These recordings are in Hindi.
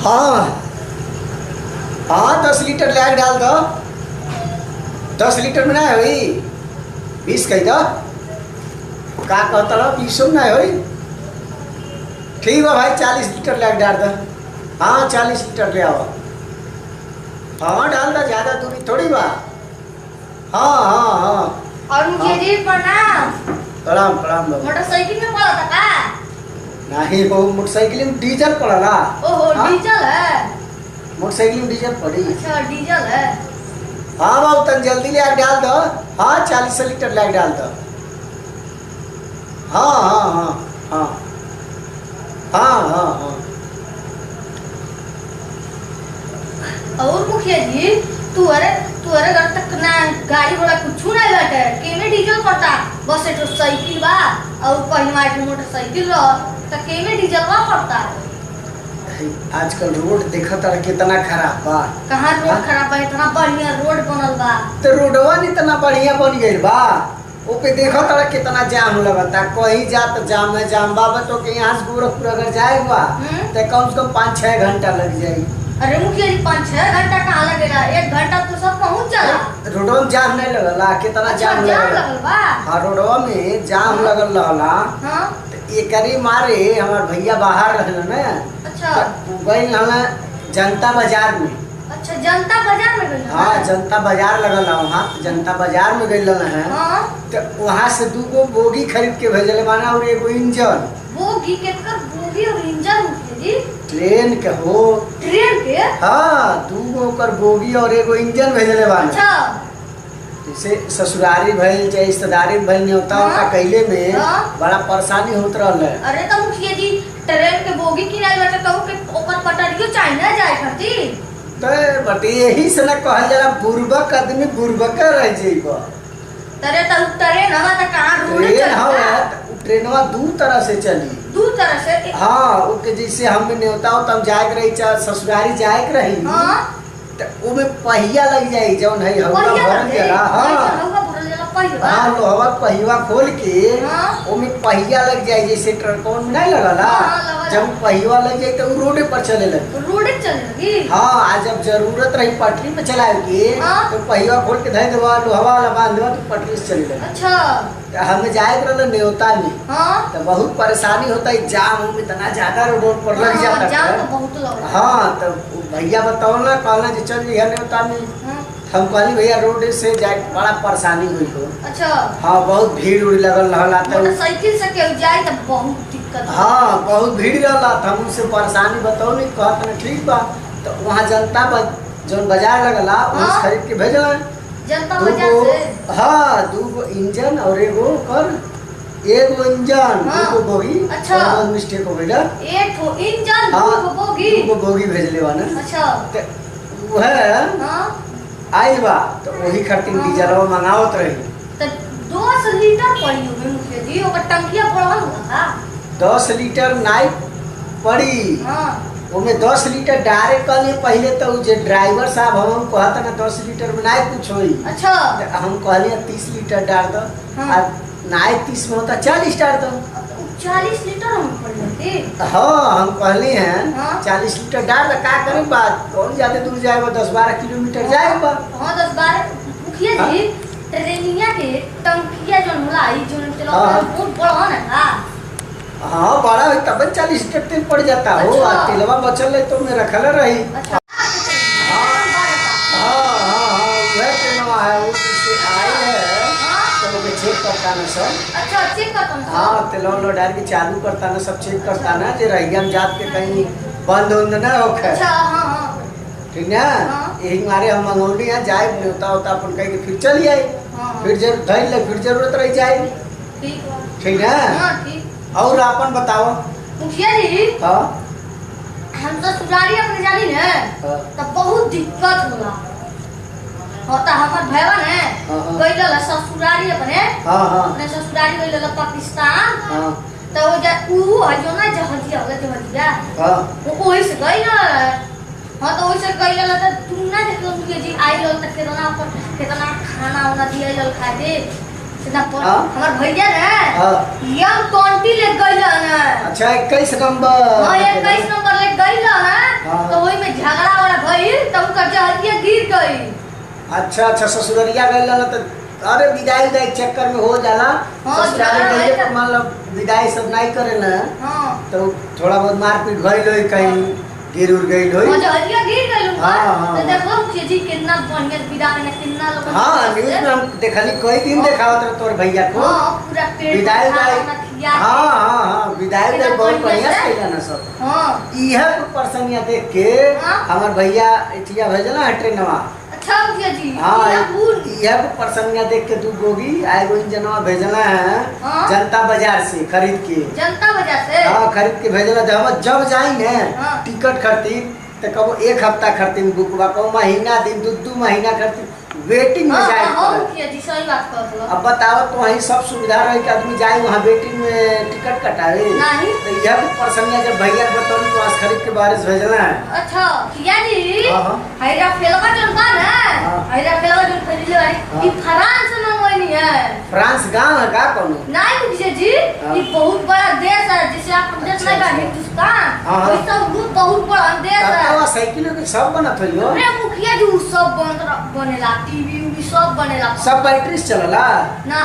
हाँ हाँ 10 लीटर लाग डाल दो। 10 लीटर में ना होई 20 कही दो का कहता रहो 20 में ना होई। ठीक है भाई 40 लीटर लाग डाल दो। हाँ 40 लीटर ले आओ। हाँ डाल दो ज़्यादा दूरी थोड़ी बा। हाँ हाँ हाँ और मुझे जी प्रणाम। प्रणाम प्रणाम बाबू। मोटरसाइकिल में पड़ा था का? नहीं वो मोटरसाइकिल में डीजल पड़ला। ओहो डीजल है। मोटरसाइकिल में डीजल पड़ी। अच्छा डीजल है। हाँ बाबू तन जल्दी ले आके डाल दो। हाँ 40 लीटर ले डाल दो। हाँ हाँ हाँ हाँ हाँ हाँ हाँ। और मुखिया जी तुअरे घर तक ना गाड़ी घोड़ा कुछ नहीं बाटे केमे डीजल पड़ता। बस एक साइकिल बा और पहिवा एक मोटरसाइकिल रह त केमे डीजल बा पड़ता। आजकल रोड देखा तारा कितना खराब बा। कहाँ रोड खराब बा? इतना बढ़िया रोड बनल बा। तो रोडवा इतना बढ़िया बन गई बा। ओपे देखा तारा कितना जाम लगता। कहीं जा तो जाम में जाम बाबा तो के यहाँ से गोरखपुर अगर जाए बा तो कम से कम 5-6 घंटा लग जाए। अरे मुखिया जी 5-6 घंटा कहाँ लगेगा? 1 घंटा तो सब पहुँच जाला। रोडवा में जाम नहीं लगला कितना जाम लगल बा। हाँ रोडवा में जाम लगल रहला। हाँ एकरी मारे हमार भैया बाहर रहल ना। अच्छा गई हमें जनता बाजार में। अच्छा जनता बाजार में गई? हाँ जनता बाजार लगल है वहाँ। जनता बाजार में गई है तो वहाँ से 2 बोगी खरीद के भेजले माना और 1 इंजन। बोगी केकर बोगी और इंजन मुखिया जी? ट्रेन के हो। ट्रेन के? हाँ 2 ओकर बोगी और 1 इंजन भेजले बाना। अच्छा जैसे ससुरारी भइल चाहे रिश्तेदारी भइल न्योता उनका कैले में बड़ा परेशानी होत रहल है। अरे तो मुखिया जी ट्रेन के बोगी किनारे बैठे कहू के ओकर पटरियो चाहे ना जाए खातिर। तो बट यही से ना कहल जाला बुर्बक आदमी बुर्बक रह जाइबा। तरे तो ट्रेन हवा त कहां रोड ट्रेन चलता। हवा ट्रेनवा 2 तरह से चली। 2 तरह से? हाँ ओके जैसे हम न्योता हो तब जाए के रही चाहे ससुरारी जाए के रही। हां तो ओमे पहिया लग जाई जौन है हवा भरल जाला। हां हवा भरल जाला पहिया। हाँ लोहवा पहिया खोल के ओमे पहिया लग जाए जैसे ट्रकों में नहीं लगला। जब पहिया लग जाए तो रोडे पर चले लगे। रोडे चले लगी? हाँ आज जब जरूरत रही पटरी पे चलाए के तो पहिया खोल के धै देवा लोहवा वाला बांध देवा तो पटरी से चले लगे। अच्छा हमें जाए रहल न्योता में। हाँ तो बहुत परेशानी होता है जाम में इतना ज्यादा रोड पर लग जाता है। जाम तो बहुत लग। हाँ तो भैया बताओ ना कहना जो चल रही है न्योता में। हम कहली भैया रोड से जाए बड़ा परेशानी हुई हो। अच्छा हाँ बहुत भीड़ उड़ लगल रहला। मोटरसाइकिल से केहू जाए तो बहुत दिक्कत। हाँ बहुत भीड़ रहला था हमसे परेशानी बताओ नहीं कहत ना ठीक बा। तो वहाँ जनता जौन बाजार लगला वहाँ खरीद के भेजल जनता बाजार से। हाँ 2 इंजन और 1 इंजन 2 बोगी। अच्छा मिस्टेक हो गया। 1 इंजन 2 बोगी 2 बोगी भेजले बाना। अच्छा तो वह आई बा तो वही खातिर डीजलवा मंगावत रही। तो 10 लीटर पड़ी होगी मुखिया जी ओकर टंकिया पड़ल होगा। 10 लीटर नाई पड़ी। उनमें 10 लीटर डायरेक्ट कहले पहले तो जे ड्राइवर साहब हम कहता ना 10 लीटर में नहीं कुछ होई। अच्छा हम कहले 30 लीटर डाल दो। नाई 30 में होता 40 डाल दो। 40 लीटर हम पड़ी। हाँ हम कहले हैं 40 लीटर डाल दो। का करें बात कौन ज्यादा दूर जाएगा 10-12 किलोमीटर जाएगा। हाँ 10-12 मुखिया जी ट्रेनिया के टंकिया जो होला ई जो चलो बहुत बड़ा है ना। हाँ बड़ा है तब 40 लीटर तेल पड़ जाता हो। तेलवा बचल है तो में रखल रही। अच्छा चेक करता ना सब। अच्छा चेक करता ना। हाँ तेल डाल के चालू करता ना सब चेक करता ना जो रहिया में जात के कहीं बंद उंद ना होखे। अच्छा हाँ हाँ ठीक ना। यही मारे हम मंगौली यहाँ जाए न्योता होता अपन कहीं फिर चल जाए। फिर जब धैल ले फिर जरूरत रह जाए। ठीक है और अपन बताओ मुखिया जी। हाँ हम तो ससुरारी अपने जानी ने तो बहुत दिक्कत होला होता। हमार भैया ने गइल ससुरारी अपने ससुरारी गइल पाकिस्तान। तो वो जा है जो ना जहाजिया वो वही से गइल। हाँ तो वही से गइल तो तुम ना देखो मुखिया जी आई लोग तक कितना खाना वाना दिया खाए दे। हमार भैया ने M20 ले गइल ना। अच्छा 21 नंबर। हां 21 नंबर ले गइल ना तो उनका जहरिया गिर गई। अच्छा अच्छा, ससुररिया गइल ना तो अरे विदाई के चक्कर में हो जाला। हाँ, ससुराल जाला गइले है। तो मान लो विदाई सब नहीं करे ना हाँ तो थोड़ा बहुत मारपीट भइल होई, कहीं गिर उड़ गइल होई। हाँ, जहरिया गिर गई उनका। हाँ, हाँ। तो देखो मुखिया जी कितना बढ़िया विदा में कितना लोग। हाँ न्यूज में हम देखली कई दिन हाँ। देखावत रहे तोर भैया को। हाँ पूरा पेड़ विदाई पौधा दाई अपना खिया के। हाँ हाँ हाँ, विदाई दाई कितना बहुत बढ़िया बढ़िया से। से कैला ना सब। हाँ इहे को परसनिया देख के हाँ। हमार भैया एथिया भेजना ट्रेनवा। अच्छा मुखिया जी हाँ ये फूल। इहे को परसनिया देख के 2 बोगी आएगो इंजनवा भेजना है हाँ। जनता बाजार से खरीद के। जनता वजह से। हाँ खरीद के भेजना जब हम जब जाई ने हाँ। टिकट खरीद तो कबो 1 हफ्ता खरीद बुकवा, कबो महीना दिन 2 महीना खरीद वेटिंग में हाँ जाए हाँ पड़े। मुखिया जी सही बात कहत हो। अब बताओ तो वहीं सब सुविधा रहे कि आदमी जाए वहाँ वेटिंग में टिकट कटावे। नहीं। तो यह भी परसनिया जब भैया के बतौली तो आज खरीद के बारिश भेजना है। अच्छा किया जी हाँ, हाँ। हैरा फेलवा जोन बा ना हाँ। हैरा फेलवा जोन खरीदले हाँ। बानी ई फ्रांस में मंगवानी है। फ्रांस गांव है का कोनो? नहीं मुखिया जी हाँ। ये बहुत बड़ा देश है, जैसे आप देश अच्छा, नहीं बा अच्छा। हिंदुस्तान हाँ, हाँ। वैसा वो बहुत बड़ा देश है। कहता साइकिल के सब बनत हो यो। अरे मुखिया जी उ सब बनेला, टीवी उवी सब बनेला। सब बैटरी से चलला। ना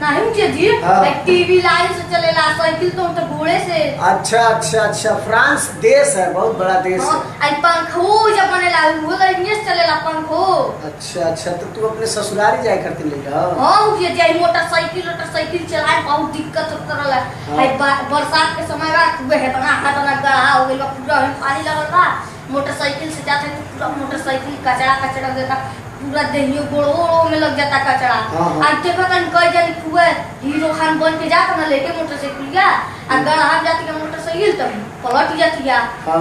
नहीं मुखिया जी हाँ। टीवी लाइन से चलेला, साइकिल तो घोड़े से। अच्छा अच्छा अच्छा, फ्रांस देश है, बहुत बड़ा देश है। हाँ आई पंखो जब बनेला वो तो इंग्लिश चलेला पंखो। अच्छा अच्छा, तो तू अपने ससुरारी जाए करती ले जा। हाँ मुझे जाई मोटरसाइकिल चलाए बहुत दिक्कत होता रहला। हाँ। है बरसात के समय बा खूबे है बना गड्ढा हो गइल बा, पूरा में पानी लगल बा। मोटरसाइकिल से जाते हैं तो पूरा मोटरसाइकिल कचरा देता, पूरा देहियो गोड़ों में लग जाता कचरा। हाँ, हाँ। आज देखो कहीं कई जन खूबे हीरो खान बन के जाता ना लेके मोटरसाइकिल या आ गड्ढा जाती है मोटरसाइकिल तब पलट जाती है। हाँ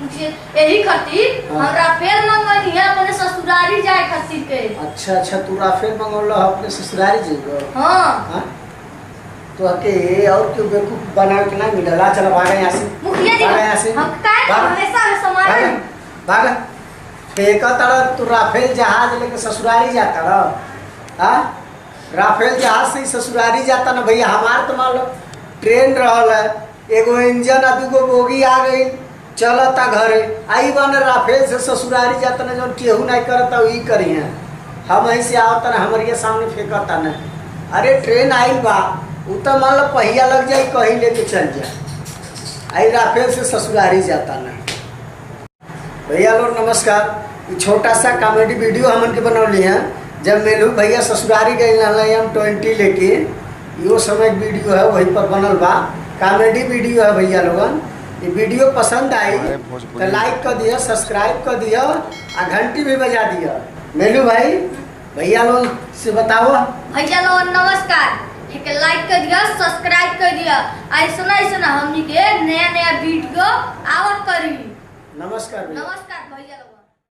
मुझे यही खातिर हाँ। हमरा फेर मंगनी है अपने ससुरारी जाए खातिर के। अच्छा अच्छा, तू राफेल मंगौला अपने ससुरारी जेबो। हाँ हाँ? तो आके और क्यों बेवकूफ बना के ना मिलला। चलो भागे यहाँ से। मुखिया जी भागा यहाँ से। हम काहे भाग। हमेशा है समाज भाग फेंका तड़ा तू राफेल जहाज लेके ससुरारी जाता रहा। हाँ राफेल जहाज से ही ससुरारी जाता ना भैया। हमार तो मान लो ट्रेन रहल है, एगो इंजन आ 2 बोगी आ गई चलता घरे आई बन राफेल से ससुरारी जाता ना, जो केहू नहीं करता वही करी है। हम ऐसे से आवता ना हमारे सामने फेंकता ना। अरे ट्रेन आई बा उ तो मान लो पहिया लग जाए कहीं लेके चल जाए, आई राफेल से ससुरारी जाता ना। भैया लोग नमस्कार, ये छोटा सा कॉमेडी वीडियो हमन के बनौली है। जब मेलू भैया ससुरारी गए हम 20 लेके, यो समय वीडियो है वहीं पर बनल बा, कॉमेडी वीडियो है भैया लोगन। ये वीडियो पसंद आई तो लाइक कर दिया, सब्सक्राइब कर दिया और घंटी भी बजा दिया। मेलू भाई भैया लोग से बताओ। भैया लोग नमस्कार, एक लाइक कर दिया, सब्सक्राइब कर दिया। ऐसा हमनी के नया वीडियो आवत करी। नमस्कार भैया। नमस्कार भैया लोग।